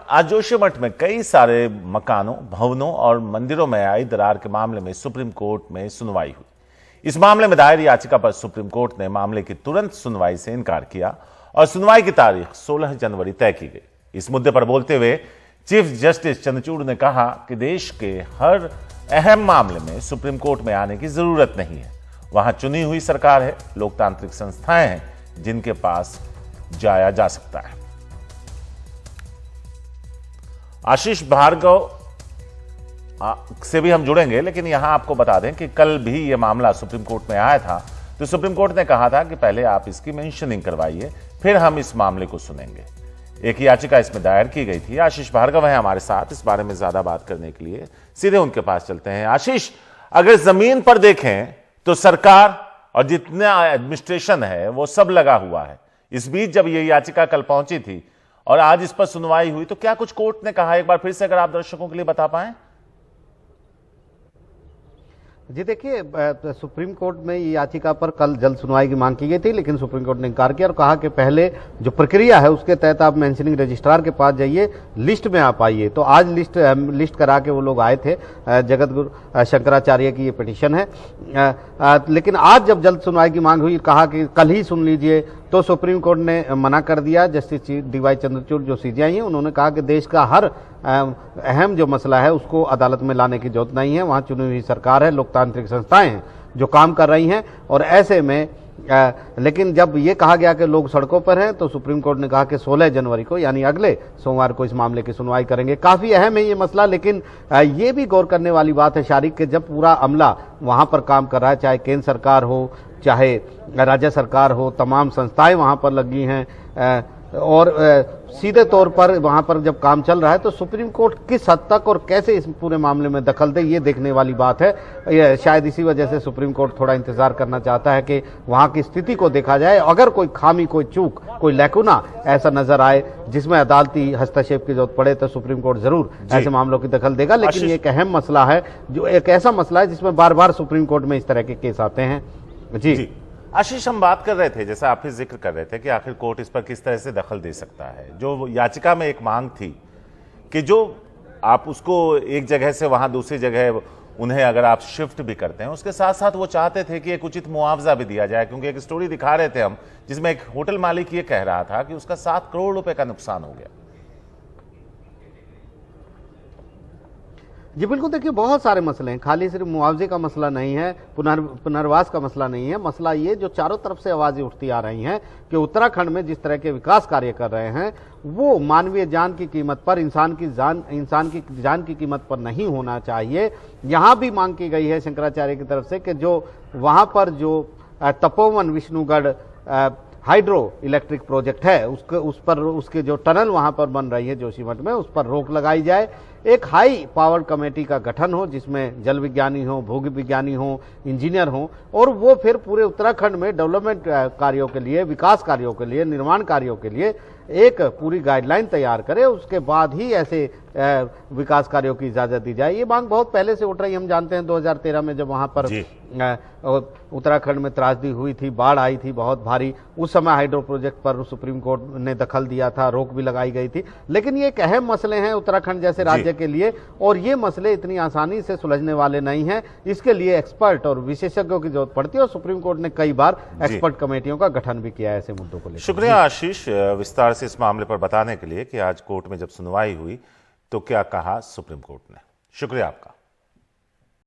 आज जोशीमठ में कई सारे मकानों, भवनों और मंदिरों में आई दरार के मामले में सुप्रीम कोर्ट में सुनवाई हुई। इस मामले में दायर याचिका पर सुप्रीम कोर्ट ने मामले की तुरंत सुनवाई से इनकार किया और सुनवाई की तारीख 16 जनवरी तय की गई। इस मुद्दे पर बोलते हुए चीफ जस्टिस चंद्रचूड़ ने कहा कि देश के हर अहम मामले में सुप्रीम कोर्ट में आने की जरूरत नहीं है। वहां चुनी हुई सरकार है, लोकतांत्रिक संस्थाएं हैं जिनके पास जाया जा सकता है। आशीष भार्गव से भी हम जुड़ेंगे, लेकिन यहां आपको बता दें कि कल भी यह मामला सुप्रीम कोर्ट में आया था, तो सुप्रीम कोर्ट ने कहा था कि पहले आप इसकी मेंशनिंग करवाइए, फिर हम इस मामले को सुनेंगे। एक याचिका इसमें दायर की गई थी। आशीष भार्गव है हमारे साथ इस बारे में ज्यादा बात करने के लिए, सीधे उनके पास चलते हैं। आशीष, अगर जमीन पर देखें तो सरकार और जितना एडमिनिस्ट्रेशन है वो सब लगा हुआ है। इस बीच जब ये याचिका कल पहुंची थी और आज इस पर सुनवाई हुई, तो क्या कुछ कोर्ट ने कहा, एक बार फिर से अगर आप दर्शकों के लिए बता पाएं। जी देखिए, सुप्रीम कोर्ट में ये याचिका पर कल जल्द सुनवाई की मांग की गई थी, लेकिन सुप्रीम कोर्ट ने इनकार किया और कहा कि पहले जो प्रक्रिया है उसके तहत आप मेंशनिंग रजिस्ट्रार के पास जाइए, लिस्ट में आप आइए। तो आज लिस्ट करा के वो लोग आए थे। जगत गुरु शंकराचार्य की ये पिटीशन है, लेकिन आज जब जल्द सुनवाई की मांग हुई, कहा कि कल ही सुन लीजिए, तो सुप्रीम कोर्ट ने मना कर दिया। जस्टिस डीवाई चंद्रचूड़ जो सीजेआई हैं, उन्होंने कहा कि देश का हर अहम जो मसला है उसको अदालत में लाने की जरूरत नहीं है। वहां चुनी हुई सरकार है, लोकतांत्रिक संस्थाएं हैं जो काम कर रही हैं, और ऐसे में लेकिन जब ये कहा गया कि लोग सड़कों पर हैं, तो सुप्रीम कोर्ट ने कहा कि 16 जनवरी को यानी अगले सोमवार को इस मामले की सुनवाई करेंगे। काफी अहम है ये मसला, लेकिन ये भी गौर करने वाली बात है शारिक के जब पूरा अमला वहां पर काम कर रहा है, चाहे केंद्र सरकार हो चाहे राज्य सरकार हो, तमाम संस्थाएं वहां पर लगी हैं और सीधे तौर पर वहां पर जब काम चल रहा है, तो सुप्रीम कोर्ट किस हद तक और कैसे इस पूरे मामले में दखल दे, ये देखने वाली बात है। शायद इसी वजह से सुप्रीम कोर्ट थोड़ा इंतजार करना चाहता है कि वहां की स्थिति को देखा जाए। अगर कोई खामी, कोई चूक, कोई लैकुना ऐसा नजर आए जिसमें अदालती हस्तक्षेप की जरूरत पड़े, तो सुप्रीम कोर्ट जरूर ऐसे मामलों की दखल देगा। लेकिन ये एक अहम मसला है, जो एक ऐसा मसला है जिसमें बार बार सुप्रीम कोर्ट में इस तरह के केस आते हैं। जी आशीष, हम बात कर रहे थे, जैसा आप भी जिक्र कर रहे थे कि आखिर कोर्ट इस पर किस तरह से दखल दे सकता है। जो याचिका में एक मांग थी कि जो आप उसको एक जगह से वहां दूसरी जगह उन्हें अगर आप शिफ्ट भी करते हैं, उसके साथ साथ वो चाहते थे कि एक उचित मुआवजा भी दिया जाए, क्योंकि एक स्टोरी दिखा रहे थे हम जिसमें एक होटल मालिक ये कह रहा था कि उसका 7 करोड़ रुपए का नुकसान हो गया। जी बिल्कुल, देखिए बहुत सारे मसले हैं, खाली सिर्फ मुआवजे का मसला नहीं है, पुनर्वास का मसला नहीं है। मसला ये जो चारों तरफ से आवाजें उठती आ रही हैं कि उत्तराखंड में जिस तरह के विकास कार्य कर रहे हैं वो मानवीय जान की कीमत पर, इंसान की जान की कीमत पर नहीं होना चाहिए। यहां भी मांग की गई है शंकराचार्य की तरफ से कि जो वहां पर जो Tapovan Vishnugarh hydro electric project है उसके जो टनल वहां पर बन रही है जोशीमठ में, उस पर रोक लगाई जाए। एक हाई पावर कमेटी का गठन हो जिसमें जल विज्ञानी हो, भूगोल विज्ञानी हो, इंजीनियर हो, और वो फिर पूरे उत्तराखंड में डेवलपमेंट कार्यों के लिए, विकास कार्यों के लिए, निर्माण कार्यों के लिए एक पूरी गाइडलाइन तैयार करे। उसके बाद ही ऐसे विकास कार्यों की इजाजत दी जाए। ये मांग बहुत पहले से उठ रही। हम जानते हैं 2013 में जब वहां पर उत्तराखंड में त्रासदी हुई थी, बाढ़ आई थी बहुत भारी, उस समय हाइड्रो प्रोजेक्ट पर सुप्रीम कोर्ट ने दखल दिया था, रोक भी लगाई गई थी। लेकिन ये एक अहम मसले हैं उत्तराखंड जैसे राज्य के लिए, और ये मसले इतनी आसानी से सुलझने वाले नहीं हैं। इसके लिए एक्सपर्ट और विशेषज्ञों की जरूरत पड़ती है, और सुप्रीम कोर्ट ने कई बार एक्सपर्ट कमेटियों का गठन भी किया है ऐसे मुद्दों को लेकर। शुक्रिया आशीष विस्तार से इस मामले पर बताने के लिए कि आज कोर्ट में जब सुनवाई हुई तो क्या कहा सुप्रीम कोर्ट ने। शुक्रिया आपका।